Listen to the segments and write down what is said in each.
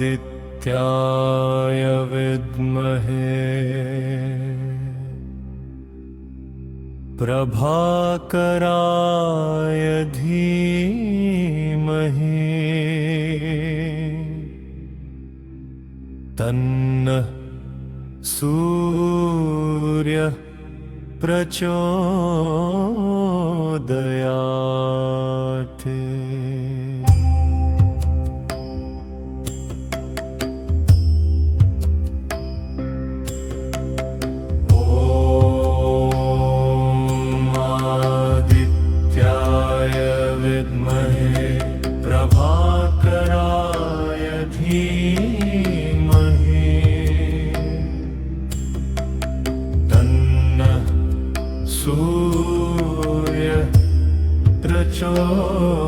ओमादित्याय विद्महे प्रभाकराय धीमहि तन्नः सूर्यः प्रचोदयात्। ओमादित्याय विद्महे प्रभाकराय धीमहि तन्नः सूर्यः प्रचोदयात्।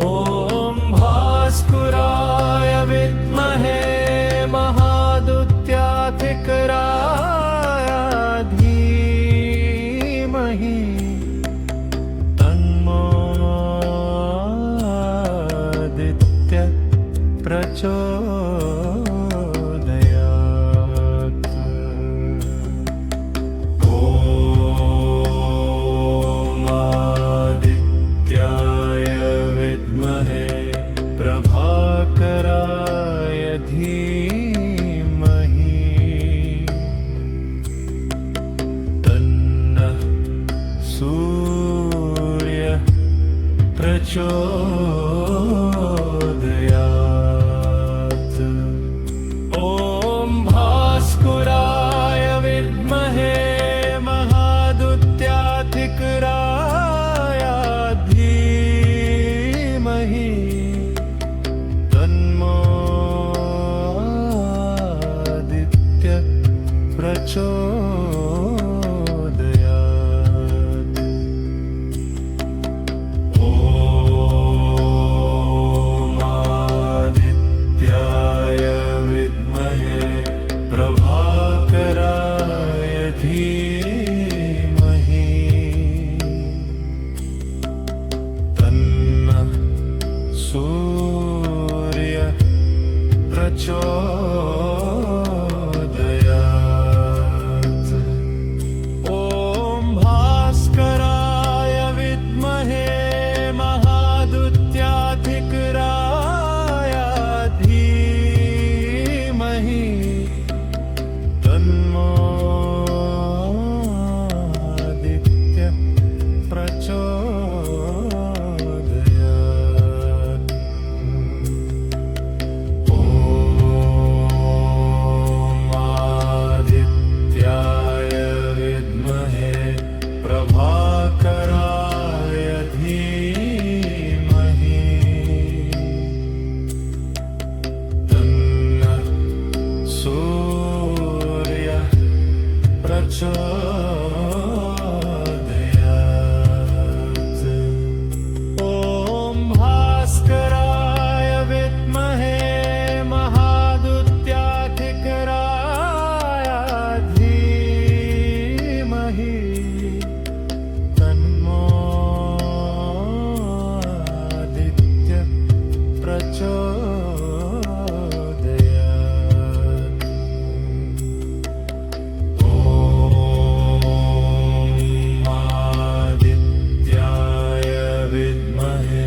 ॐ भास्कराय विद्महे महादुत्याधिकराय धीमहि तन्नो आदित्यः प्रचोदयात्। ओमादित्याय विद्महे प्रभाकराय धीमहि तन्नः सूर्यः प्रचोदयात्। ॐ भास्कराय विद्महे महादुत्याधिकराय धीमहि तन्नो आदित्यः प्रचोदयात्। ओमादित्याय विद्महे प्रभाकराय धीमहि तन्नः सूर्यः प्रचोदयात्। ॐ भास्कराय विद्महे महादुत्याधिकराय धीमहि तन्नो आदित्यः प्रचोदयात्। ओमादित्याय विद्महे प्रभाकराय धीमहि तन्नः सूर्यः प्रचोदयात्। ॐ भास्कराय विद्महे महादुत्याधिकराय धीमहि तन्नो आदित्यः प्रचोदयात्। ओमादित्याय विद्महे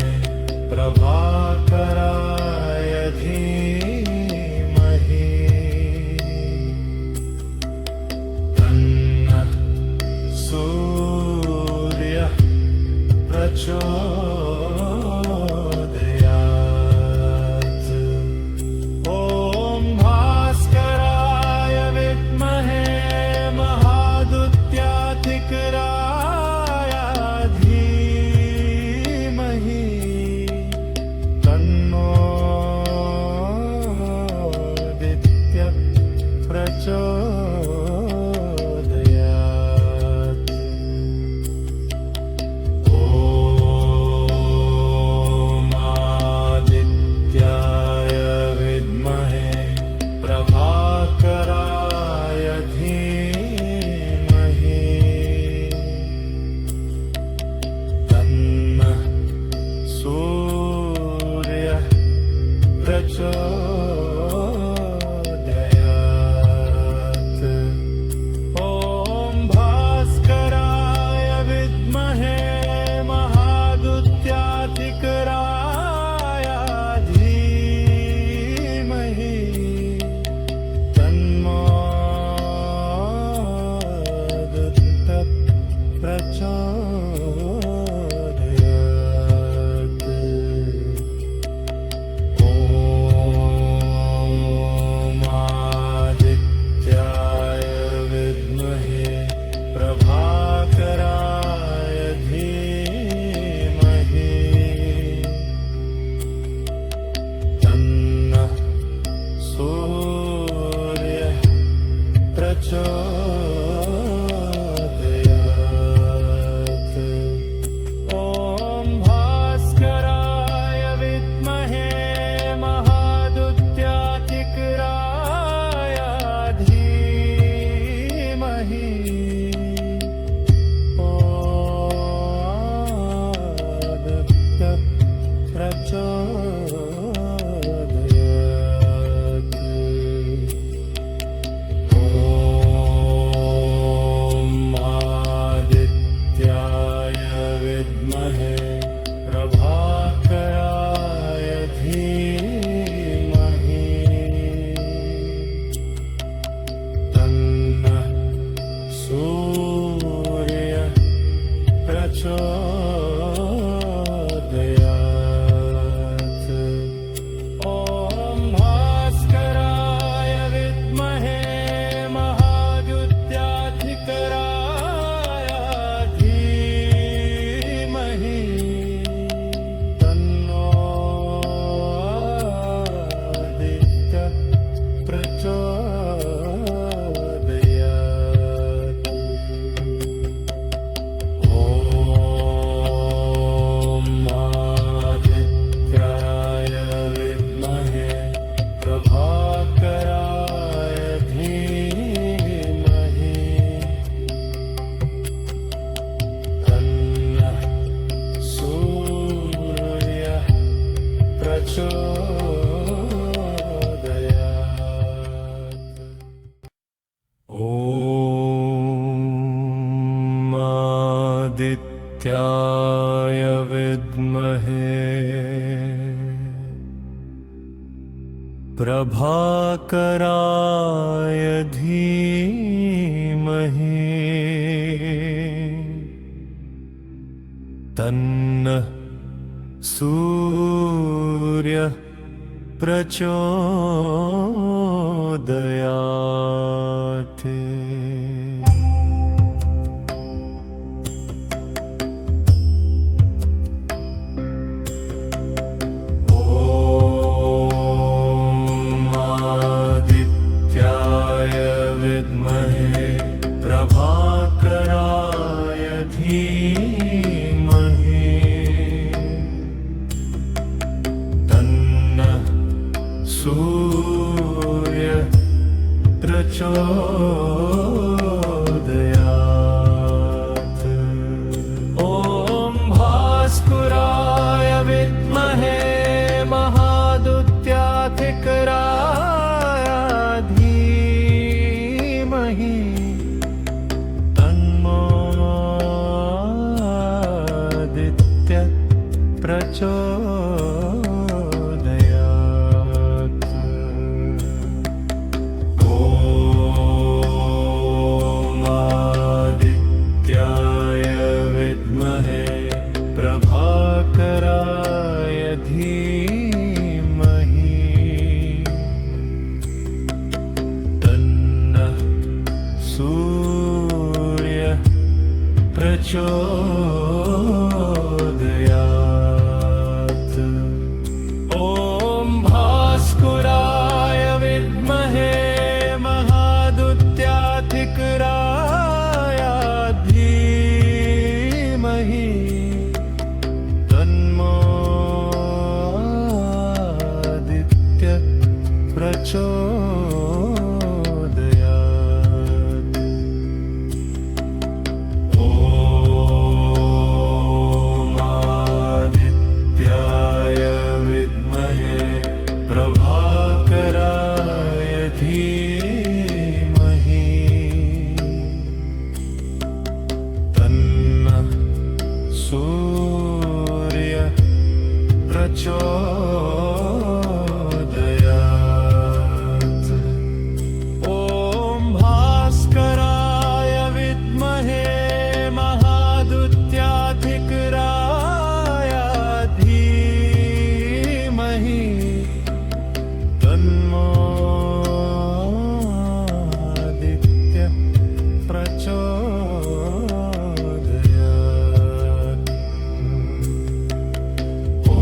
प्रभाकराय धीमहि तन्नः सूर्यः प्रचोदयात्। ॐ भास्कराय विद्महे महाद्युत्याधिकराय धीमहि तन्नो आदित्यः प्रचोदयात्। ॐ आदित्याय विद्महे प्रभाकराय धीमहि तन्नः सूर्यः प्रचोदयात्। ॐ आदित्याय विद्महे प्रभाकराय धीमहि तन्नः सूर्यः प्रचोदयात्। ॐ आदित्याय विद्महे प्रभाकराय धीमहि तन्नः सूर्यः प्रचोदयात्। ॐ भास्कराय विद्महे महाद्युत्याधिकराय धीमहि तन्नो आदित्यः प्रचोदयात्। ॐ आदित्याय विद्महे प्रभाकराय धीमहि तन्नः सूर्यः प्रचोदयात्। ॐ भास्कराय विद्महे महाद्युत्याधिकराय धीमहि तन्नो आदित्यः प्रचोदयात्। ॐ आदित्याय विद्महे प्रभाकराय धीमहि तन्नः सूर्यः प्रचोदयात्। ॐ भास्कराय विद्महे महाद्युत्याधिकराय धीमहि तन्नो आदित्यः प्रचोदयात्। ॐ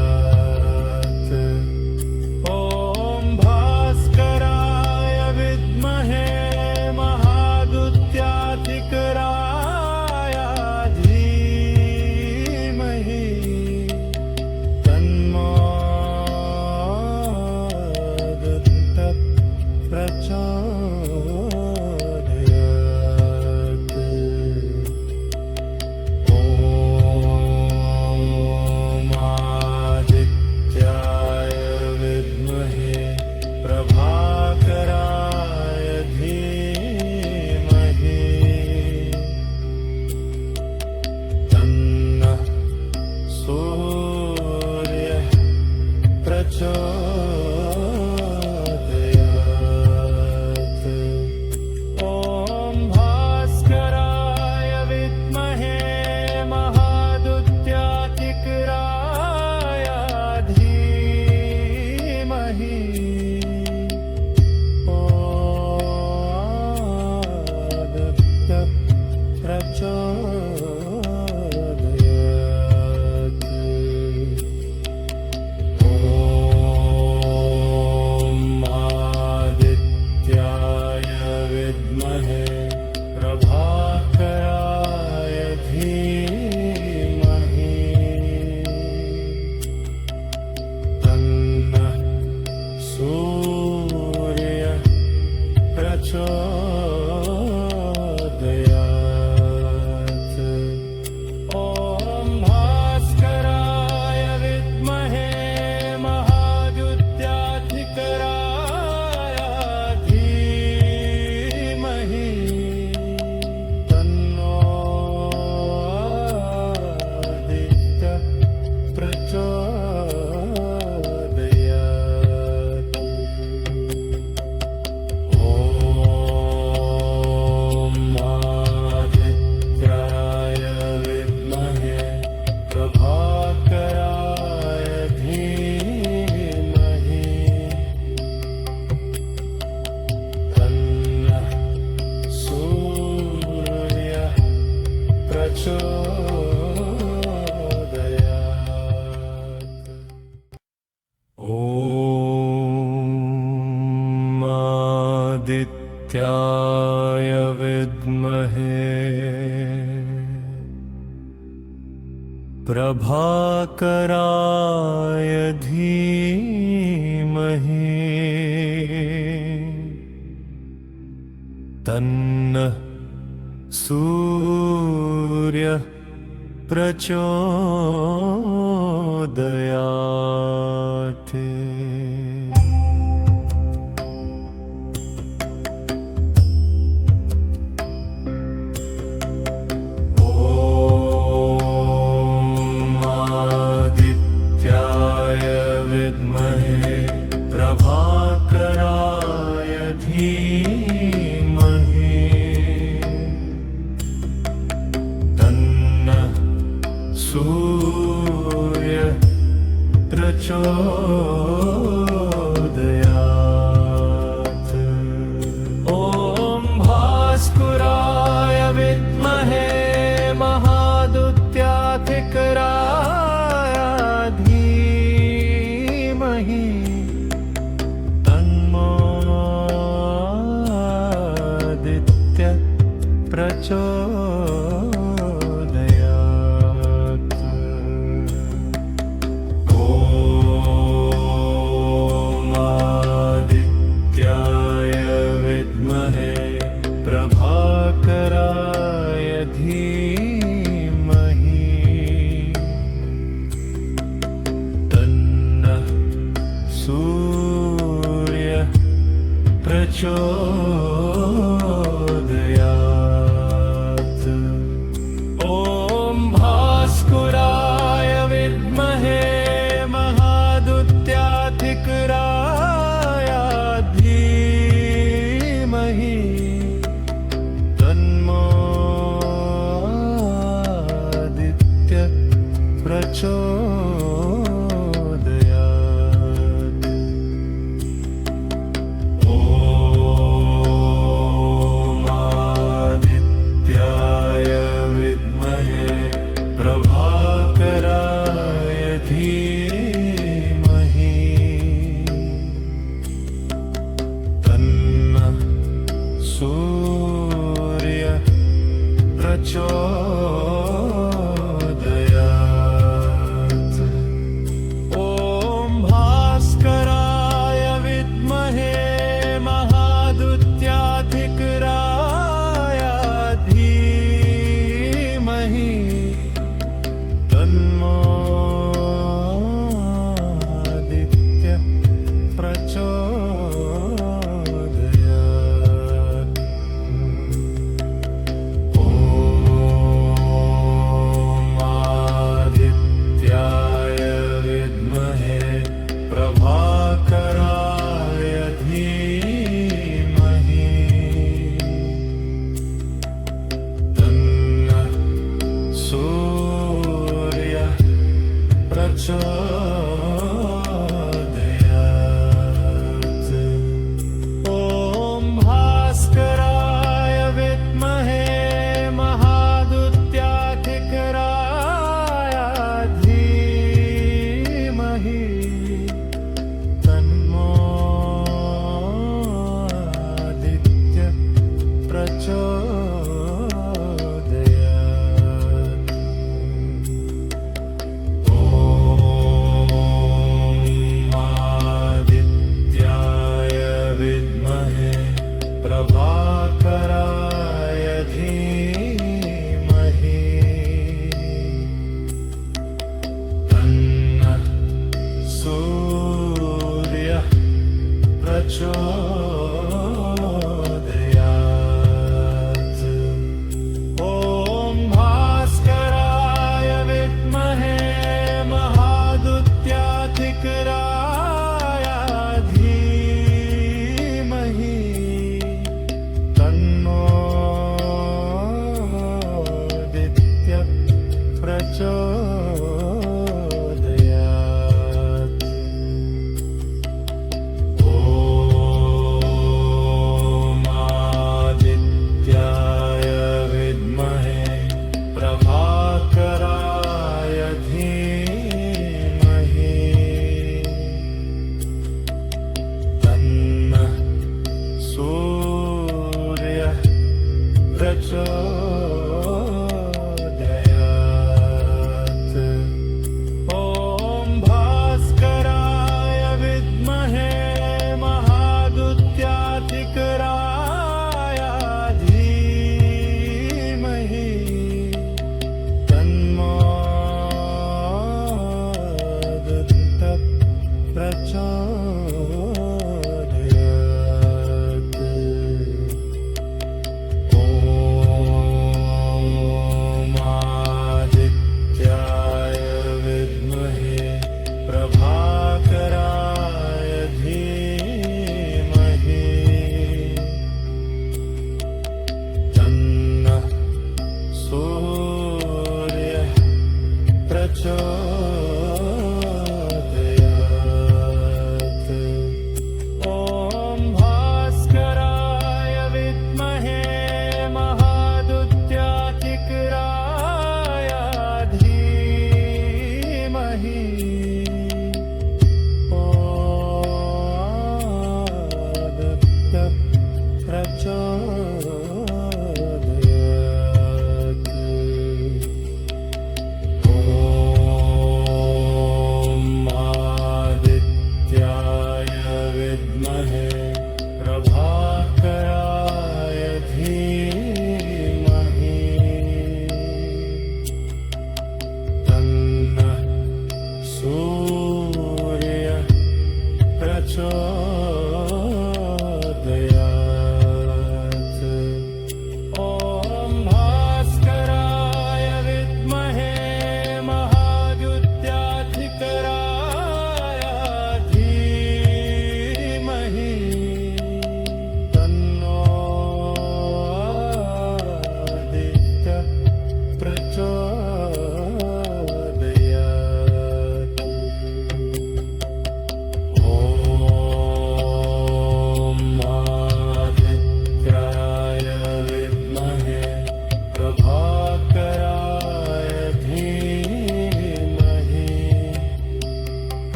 प्रचोदयात् ॐ भास्कराय विद्महे महादुत्याधिकराय धीमहि तन्नो प्रचोदयात् ॐ आदित्याय विद्महे प्रभाकराय धीमहि तन्नः सूर्यः प्रचोदयात् ॐ भास्कराय विद्महे महादुत्याधिकराय धीमहि आदित्य प्रचोदयात् ॐ आदित्याय विद्महे प्रभाकराय धीमहि तन्नः सूर्यः प्रचोदयात् ॐ भास्कराय विद्महे महादुत्याधिकराय धीमहि तन्नो आदित्य प्रचोदयात् ॐ आदित्याय विद्महे प्रभाकराय धीमहि तन्नः सूर्यः प्रचोदयात् ॐ आदित्याय विद्महे प्रभाकराय धीमहि तन्नः सूर्यः प्रचोदयात् ॐ आदित्याय विद्महे प्रभाकराय धीमहि तन्नः सूर्यः प्रचोदयात् ॐ भास्कराय विद्महे महादुत्याधिकराय धीमहि तन्नो आदित्य प्रचोदयात् ॐ आदित्याय विद्महे प्रभाकराय धीमहि तन्नः सूर्यः प्रचोदयात् प्रचोदयात् ॐ भास्कराय विद्महे महादुत्याधिकराय धीमहि तन्नो आदित्य प्रचोदयात् ॐ आदित्याय विद्महे प्रभाकराय धीमहि तन्नः सूर्यः प्रचोदयात् ॐ भास्कराय विद्महे महादुत्याधिकराय धीमहि तन्नो आदित्य प्रचोदयात् ॐ आदित्याय विद्महे प्रभाकराय धीमहि तन्नः सूर्यः प्रचोदयात् ॐ भास्कराय विद्महे महादुत्याधिकराय धीमहि तन्नो आदित्य प्रचोदयात् ॐ आदित्याय विद्महे प्रभाकराय धीमहि तन्नः सूर्यः प्रचोदयात् ॐ भास्कराय विद्महे महादुत्याधिकराय धीमहि तन्नो आदित्य प्रचोदयात् ॐ आदित्याय विद्महे प्रभाकराय धीमहि तन्नः सूर्यः प्रचोदयात् ॐ भास्कराय विद्महे महादुत्याधिकराय धीमहि आदित्य प्रचोदयात् ॐ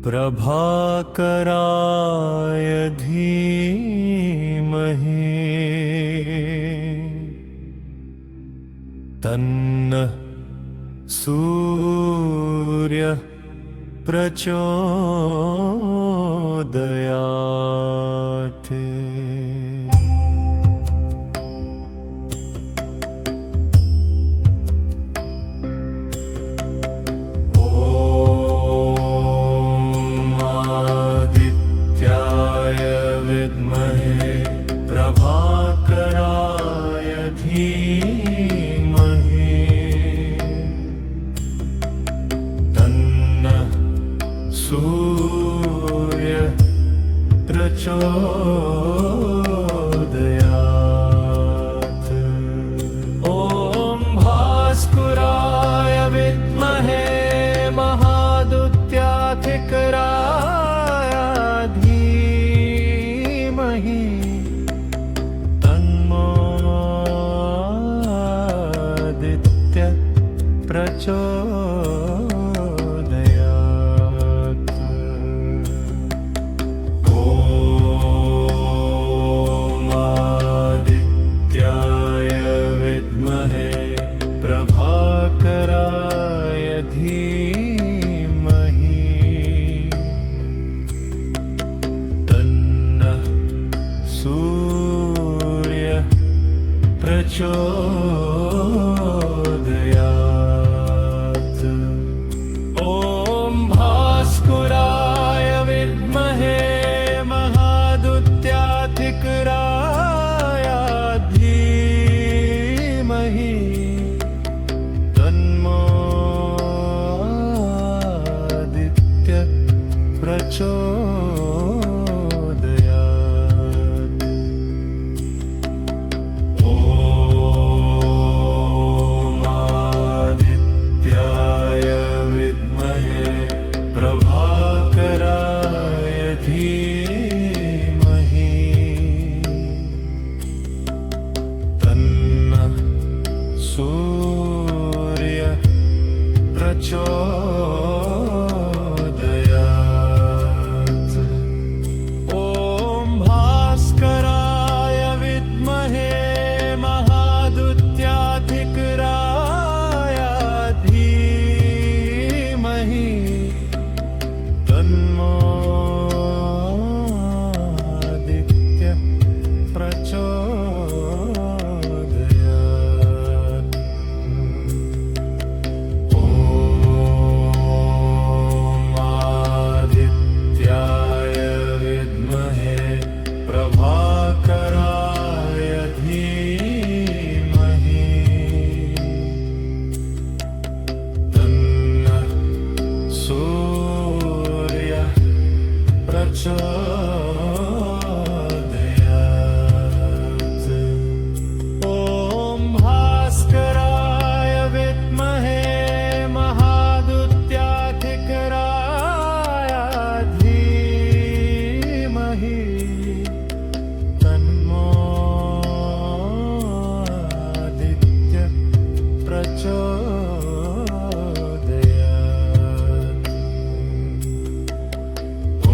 प्रभाकराय धीमहि तन्नः सूर्यः प्रचोदयात्। आदित्याय विद्महे प्रभाकराय धीमहि तन्नः सूर्यः प्रचोदयात्। ॐ भास्कराय विद्महे महादुत्याधिकराय धीमहि तन्नो आदित्यः प्रचोदयात्। ॐ आदित्याय विद्महे प्रभाकराय धीमहि तन्नः सूर्यः प्रचोदयात्। ॐ भास्कराय विद्महे महादुत्याधिकराय धीमहि तन्नो आदित्यः प्रचोदयात्। ॐ आदित्याय विद्महे प्रभाकराय धीमहि तन्नः सूर्यः प्रचोदयात्। ॐ भास्कराय विद्महे महादुत्याधिकराय धीमहि तन्नो आदित्यः प्रचोदयात्। ॐ आदित्याय विद्महे प्रभाकराय धीमहि तन्नः सूर्यः प्रचोदयात्। ॐ भास्कराय विद्महे महादुत्याधिकराय धीमहि तन्नो आदित्यः प्रचोदयात्। ॐ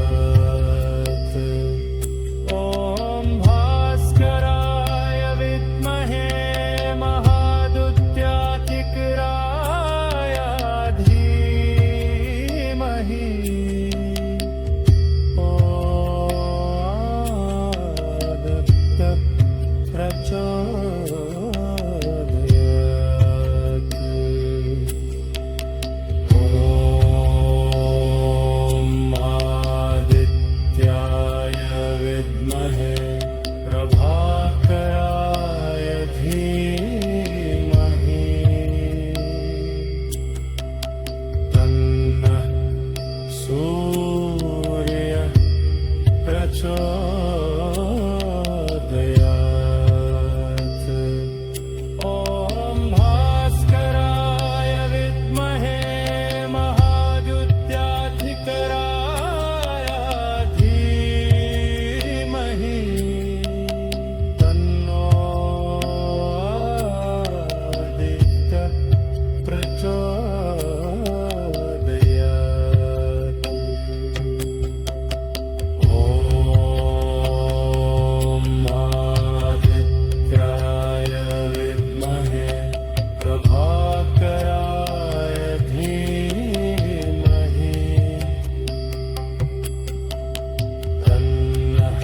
प्रचोदयात् ॐ भास्कराय विद्महे महादुत्यातिकराय धीमहि आदित्य प्रचोदयात् ॐ आदित्याय विद्महे प्रभाकराय धीमहि तन्नः सूर्यः प्रचोदयात् ॐ भास्कराय विद्महे महादुत्याधिकराय धीमहि तन्नो आदित्य प्रचोदयात् ॐ आदित्याय विद्महे प्रभाकराय धीमहि तन्नः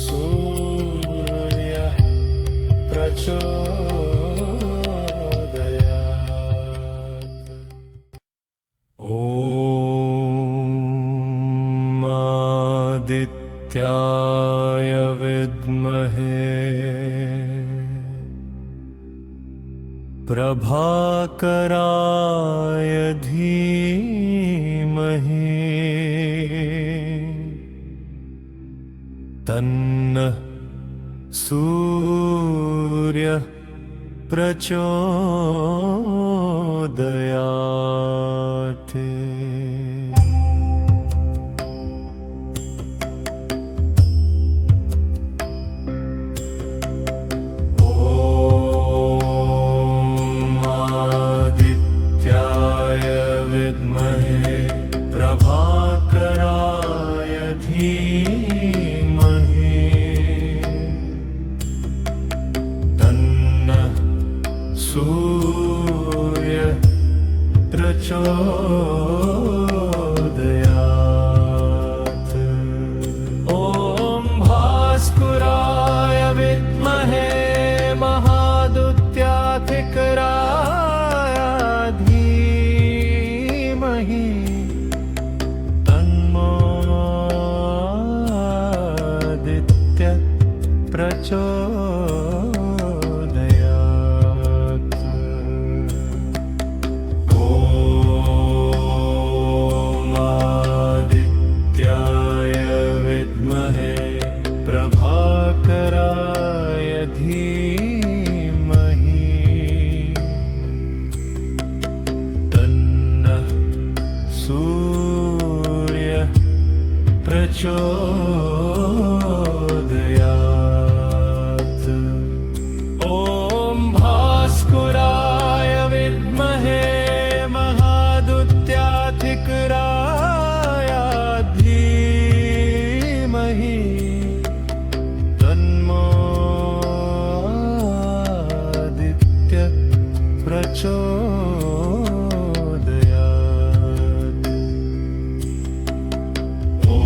सूर्यः प्रचोदयात् ॐ आदित्याय विद्महे प्रभाकराय धीमहि तन्नः सूर्यः प्रचोदयात् ॐ आदित्याय विद्महे प्रभाकराय धीमहि तन्नः सूर्यः प्रचोदयात् ॐ भास्कराय विद्महे महादुत्याधिकराय धीमहि तन्नो आदित्य प्रचोदयात् ॐ आदित्याय विद्महे प्रभाकराय धीमहि तन्नः सूर्यः प्रचोदयात् ॐ भास्कराय विद्महे महादुत्याधिकराय धीमहि तन्नो आदित्य प्रचोदयात् ॐ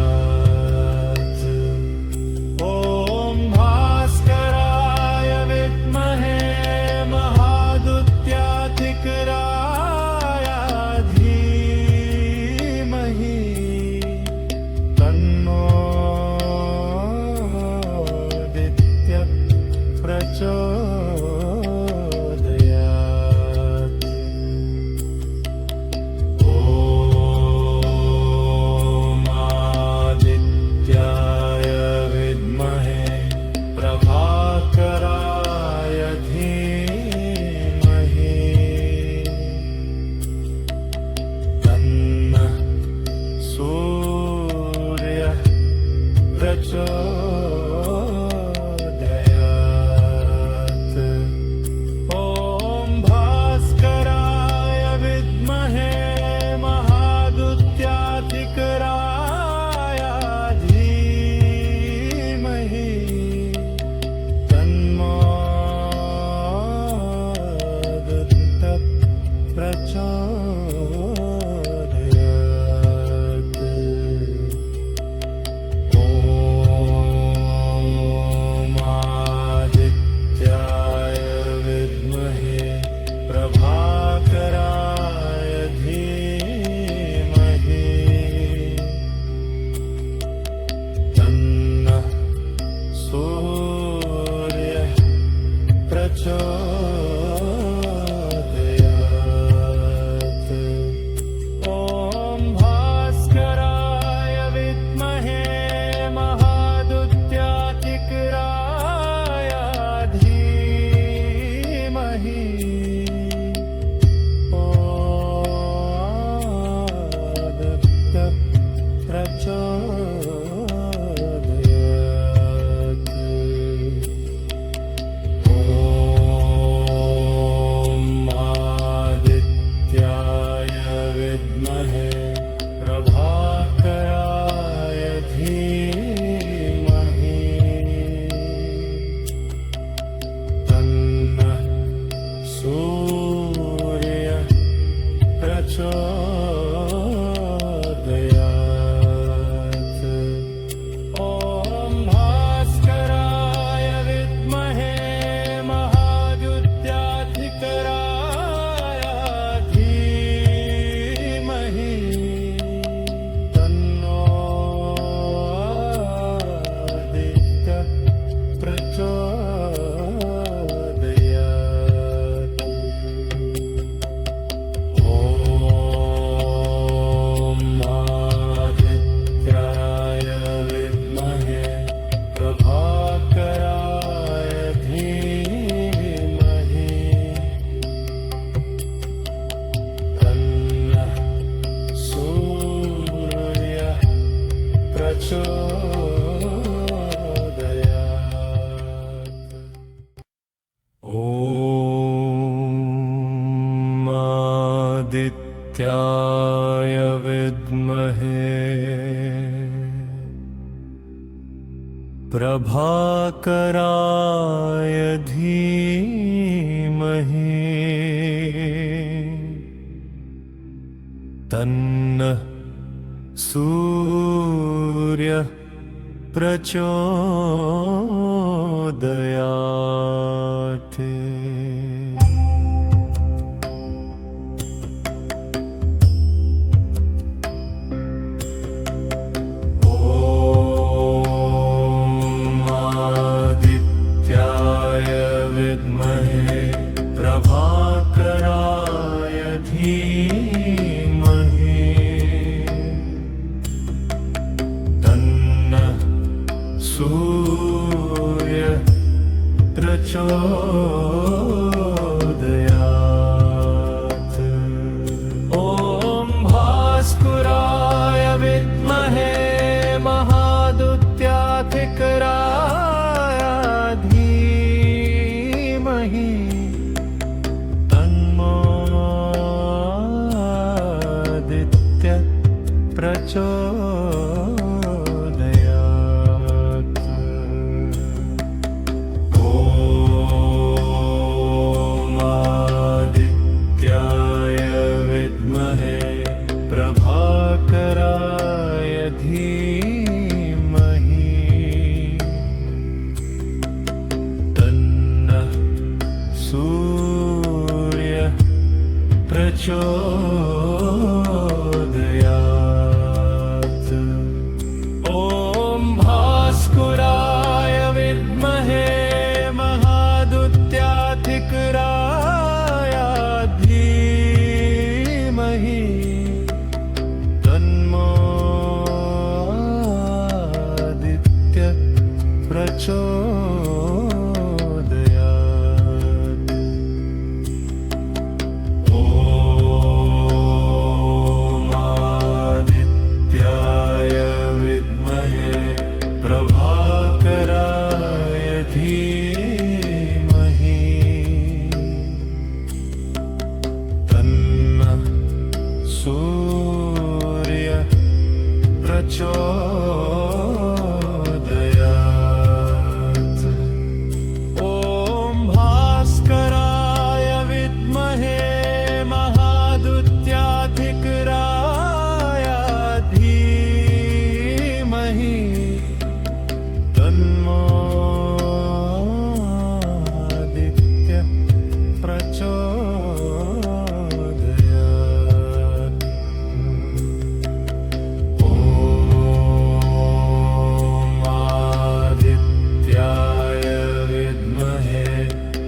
प्रचोदयात् ॐ भास्कराय विद्महे महादुत्याधिकराय धीमहि तन्नो आदित्यः प्रचोदयात् ॐ आदित्याय विद्महे प्रभाकराय धीमहि तन्नः सूर्यः प्रचोदयात् ॐ भास्कराय विद्महे महादुत्याधिकराय धीमहि तन्नो आदित्यः प्रचोदयात् ॐ आदित्याय विद्महे प्रभाकराय धीमहि तन्नः सूर्यः प्रचोदयात् ॐ भास्कराय विद्महे महादुत्याधिकराय धीमहि आदित्यः प्रचोदयात् ॐ आदित्याय विद्महे प्रभाकराय धीमहि तन्नः सूर्यः प्रचोदयात् ॐ भास्कराय विद्महे महादुत्याधिकराय धीमहि तन्नो आदित्यः प्रचोदयात् ॐ आदित्याय विद्महे प्रभाकराय धीमहि तन्नः सूर्यः प्रचोदयात् ॐ आदित्याय विद्महे प्रभाकराय धीमहि तन्नः सूर्यः प्रचोदयात् आदित्याय विद्महे प्रभाकराय धीमहि तन्नः सूर्यः प्रचोदयात् ॐ भास्कराय विद्महे महादुत्याधिकराय धीमहि तन्नो आदित्यः प्रचोदयात् ॐ आदित्याय विद्महे प्रभा प्रचोदयात्। ॐ भास्कराय विद्महे महादुत्याधिकराय धीमहि तन्नो आदित्य प्रचोदयात्। ॐ आदित्याय विद्महे प्रभाकराय धीमहि तन्नः सूर्य प्रचोदयात्। ॐ भास्कराय विद्महे महादुत्याधिकराय धीमहि तन्नो आदित्य प्रचोदयात्। ॐ आदित्याय विद्महे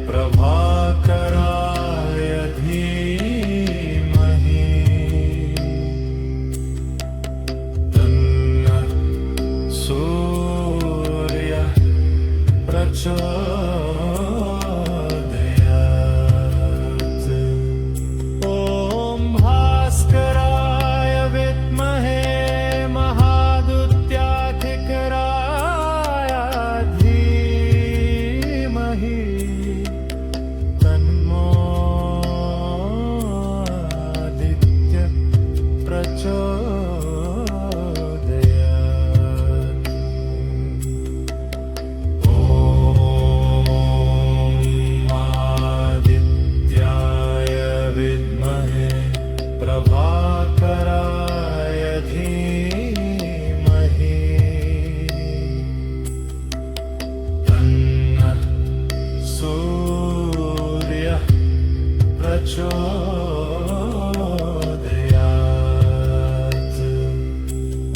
प्रभाकराय धीमहि तन्नः सूर्य प्रचोदयात्। ॐ भास्कराय विद्महे महादुत्याधिकराय धीमहि तन्नो आदित्य प्रचोदयात्। ॐ आदित्याय विद्महे प्रभाकराय धीमहि तन्नः सूर्य प्रचोदयात्।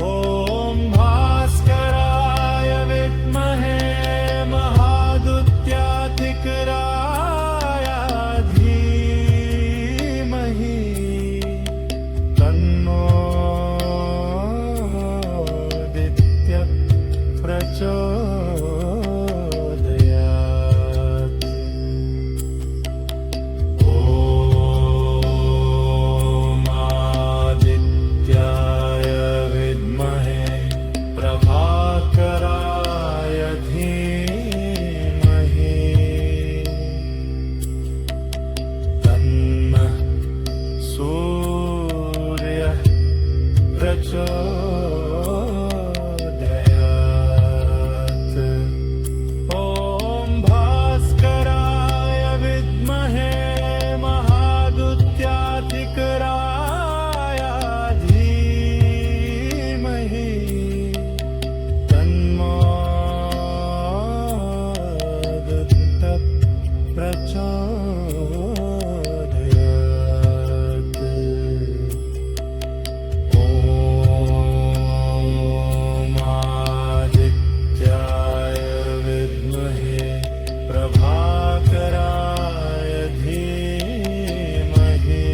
ॐ भास्कराय विद्महे महादुत्याधिकराय धीमहि तन्नो आदित्य प्रचोदयात्। ॐ आदित्याय विद्महे प्रभाकराय धीमहि तन्नः सूर्य प्रचोदयात्। ॐ भास्कराय विद्महे महादुत्याधिकराय धीमहि तन्नो आदित्य प्रचोदयात्। ॐ आदित्याय विद्महे प्रभाकराय धीमहि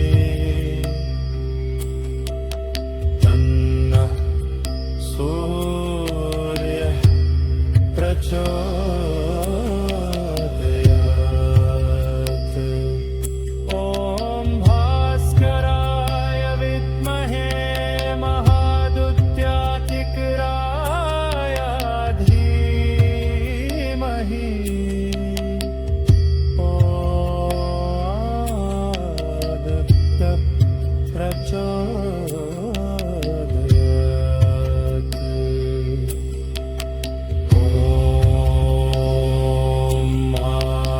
तन्नः सूर्य प्रचोदयात्। ॐ भास्कराय विद्महे महादुत्याधिकराय धीमहि आदित्य प्रचोदयात्। ॐ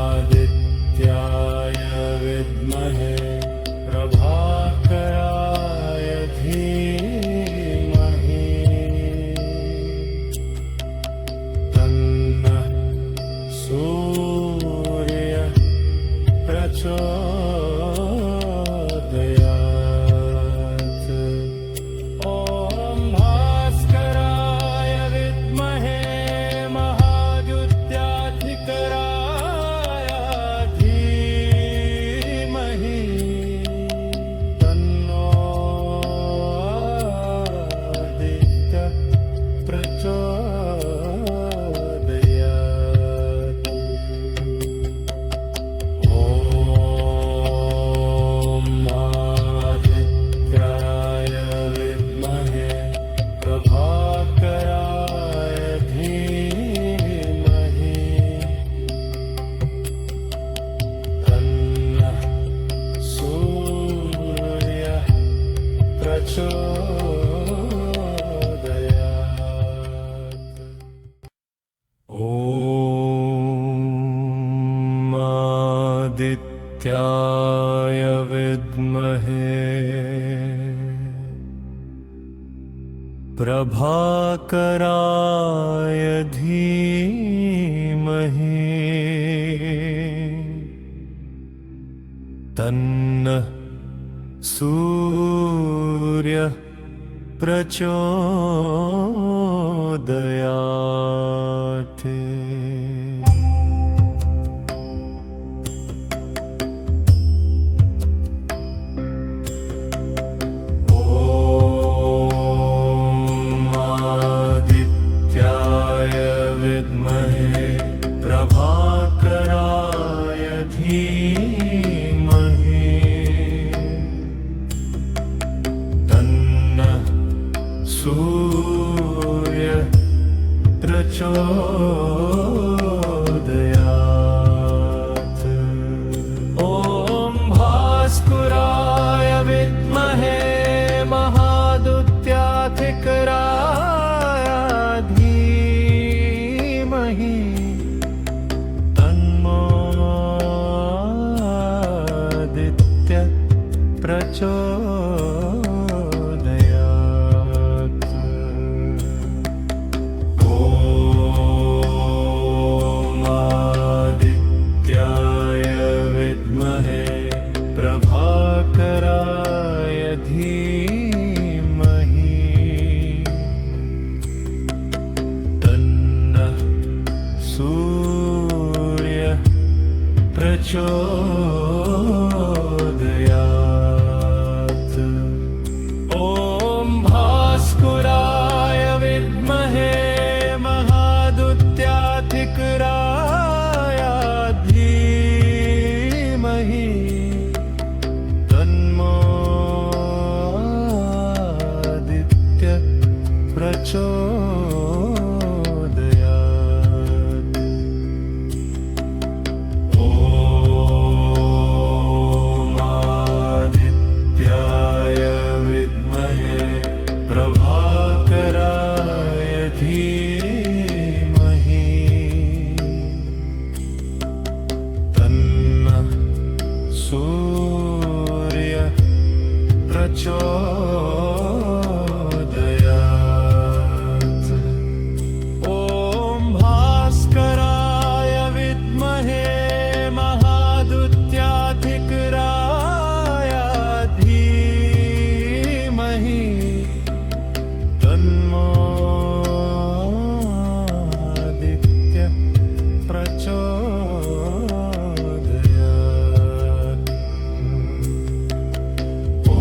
आदित्याय विद्महे प्रभाकराय धीमहि तन्नः सूर्य प्रचोदयात्। ॐ आदित्याय विद्महे प्रभाकराय धीमहि तन्नः सूर्यः प्रचोदयात्। ॐ आदित्याय विद्महे प्रभाकराय धीमहि तन्नः सूर्यः प्रचोदयात्। ॐ भास्कराय विद्महे महादुत्याधिकराय धीमहि तन्नोऽदित्यः प्रचोदयात्। ॐ आदित्याय विद्महे प्रभाकराय धीमहि तन्नः सूर्यः प्रचोदयात्। ॐ भास्कराय विद्महे महादुत्याधिकराय धीमहि तन्नोऽदित्यः प्रचोदयात्। ॐ आदित्याय विद्महे प्रभाकराय धीमहि तन्नः सूर्यः प्रचोदयात्। ॐ भास्कराय विद्महे महादुत्याधिकराय धीमहि तन्नोऽदित्यः प्रचोदयात्। ॐ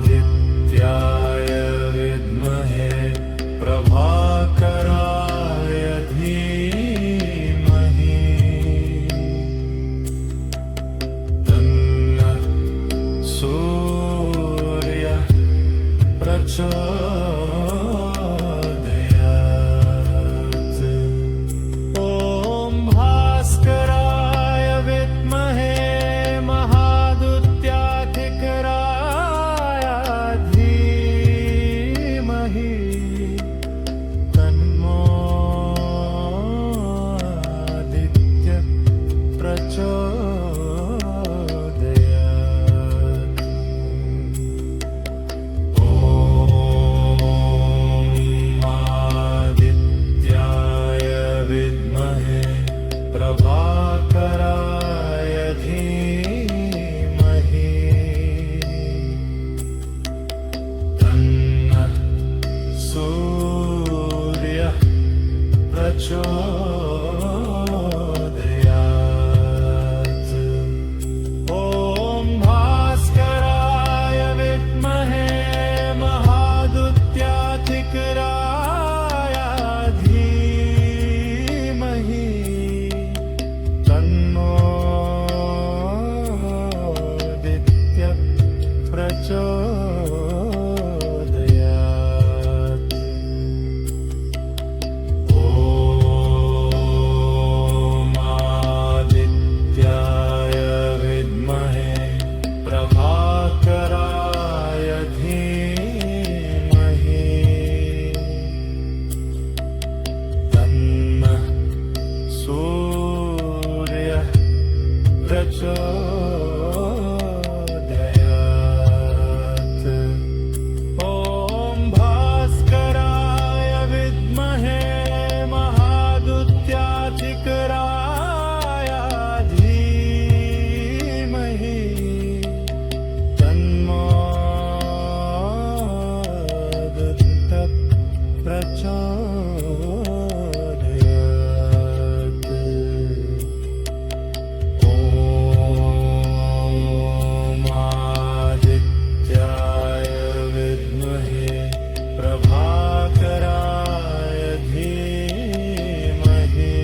आदित्याय विद्महे प्रभाकराय धीमहि तन्नः सूर्यः प्रचोदयात्। ॐ भास्कराय विद्महे महादुत्याधिकराय धीमहि तन्नोऽदित्यः प्रचोदयात्। ॐ आदित्याय विद्महे प्रभाकराय धीमहि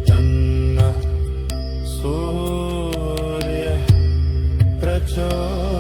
तन्नः सूर्यः प्रचोदयात्।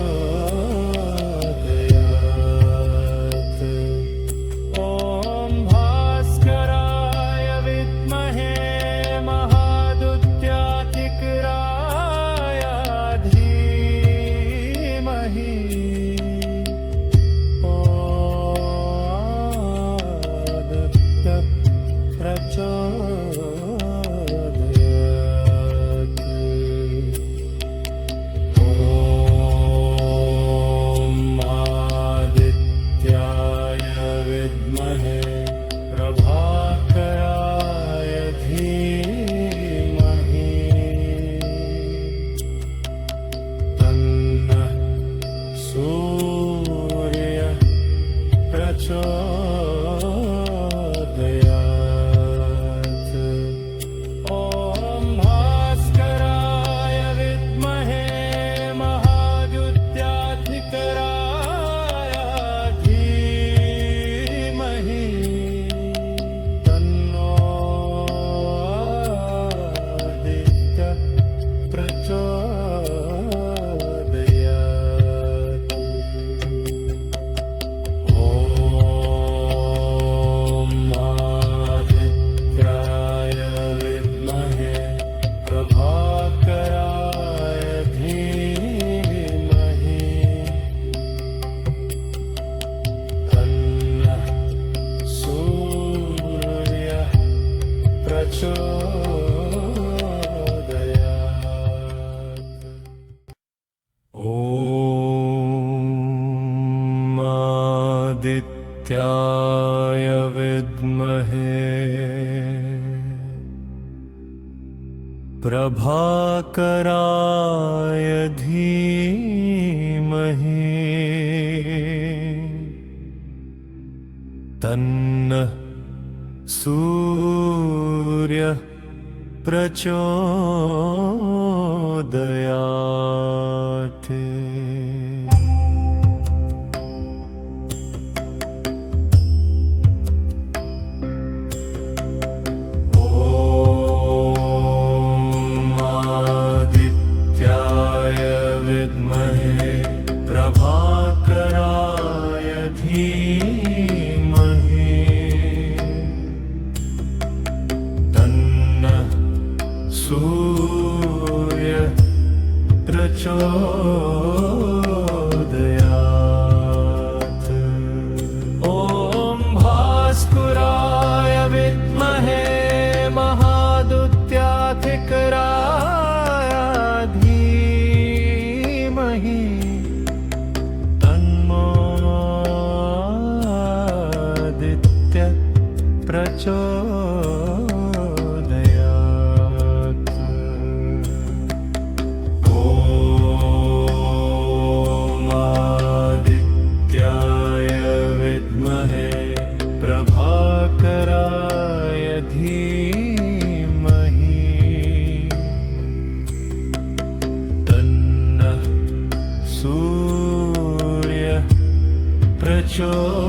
प्रभाकराय धीमहि तन्नः सूर्यः प्रचोदयात्। ॐ भास्कराय विद्महे महादुत्याधिकराय धीमहि प्रचोदयात्। ॐ आदित्याय विद्महे प्रभाकराय धीमहि तन्नः सूर्यः प्रचोदयात्।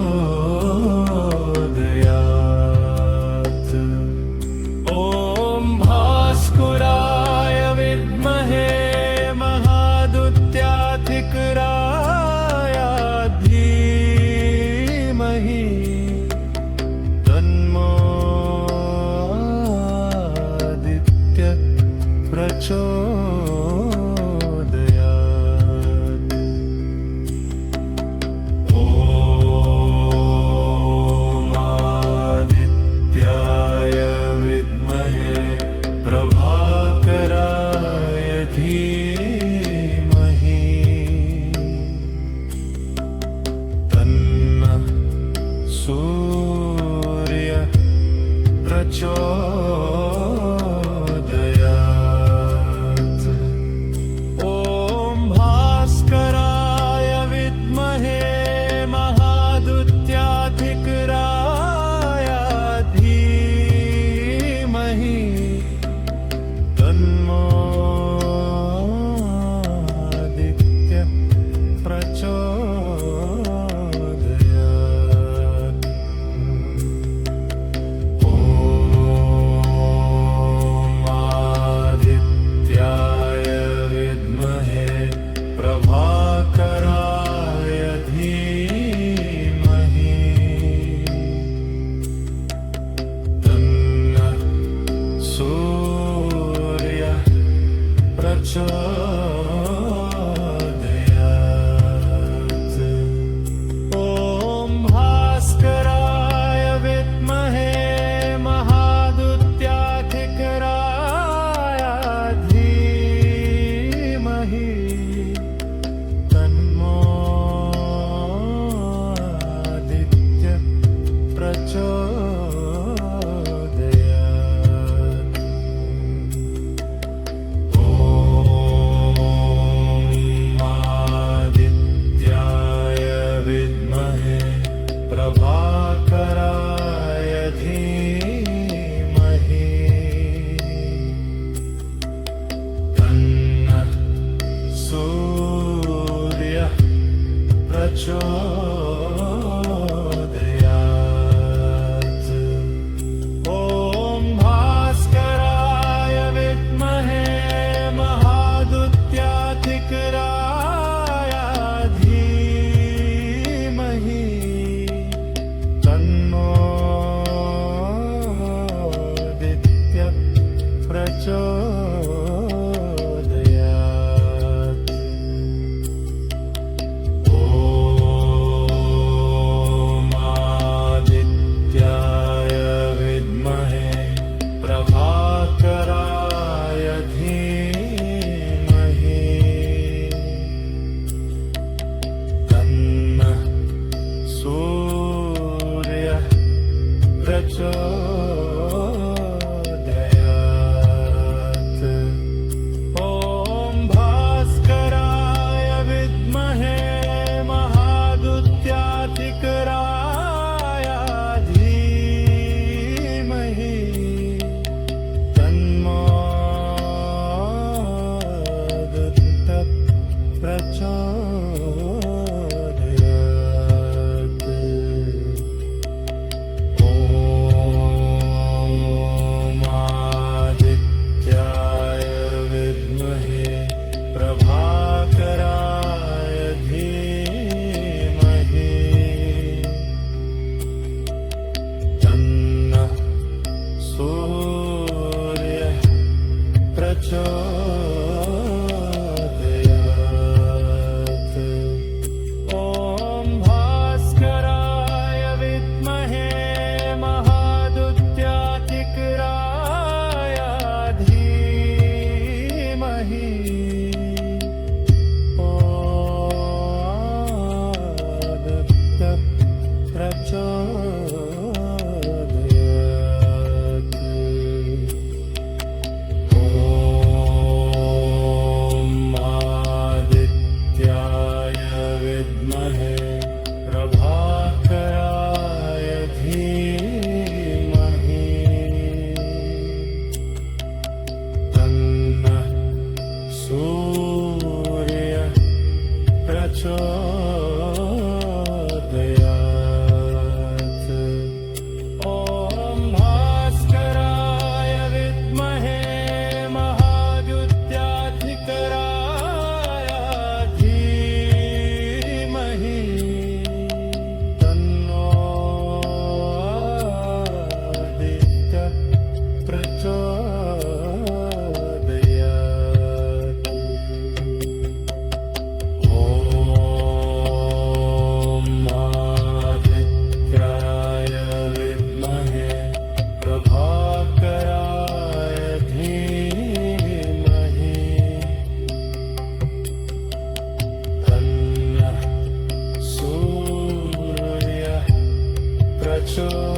ॐ भास्कराय विद्महे महादुत्याधिकराय धीमहि तन्नोऽदित्यः प्रचोदयात्। ॐ आदित्याय विद्महे प्रभाकराय प्रचोदयात् ॐ भास्कराय विद्महे महादुत्याधिकराय धीमहि तन्नो आदित्य प्रचोदयात् ॐ आदित्याय विद्महे प्रभाकराय धीमहि तन्नः सूर्यः प्रचोदयात् ॐ भास्कराय विद्महे महादुत्याधिकराय धीमहि तन्नो आदित्य प्रचोदयात् ॐ आदित्याय विद्महे प्रभाकराय धीमहि तन्नः सूर्यः प्रचोदयात् ॐ भास्कराय विद्महे महादुत्याधिकराय धीमहि तन्नो आदित्य प्रचोदयात् ॐ आदित्याय विद्महे प्रभाकराय धीमहि तन्नः सूर्यः प्रचोदयात् ॐ भास्कराय विद्महे महादुत्याधिकराय धीमहि तन्नो आदित्य प्रचोदयात् ॐ आदित्याय विद्महे प्रभाकराय धीमहि तन्नः सूर्यः प्रचोदयात् ॐ भास्कराय विद्महे महादुत्याधिकराय धीमहि आदित्य प्रचोदयात् ॐ आदित्याय विद्महे प्रभाकराय धीमहि तन्नः सूर्यः प्रचोदयात् ॐ भास्कराय विद्महे महादुत्याधिकराय धीमहि तन्नो आदित्य प्रचोदयात् ॐ आदित्याय विद्महे प्रभाकराय धीमहि तन्नः सूर्यः प्रचोदयात्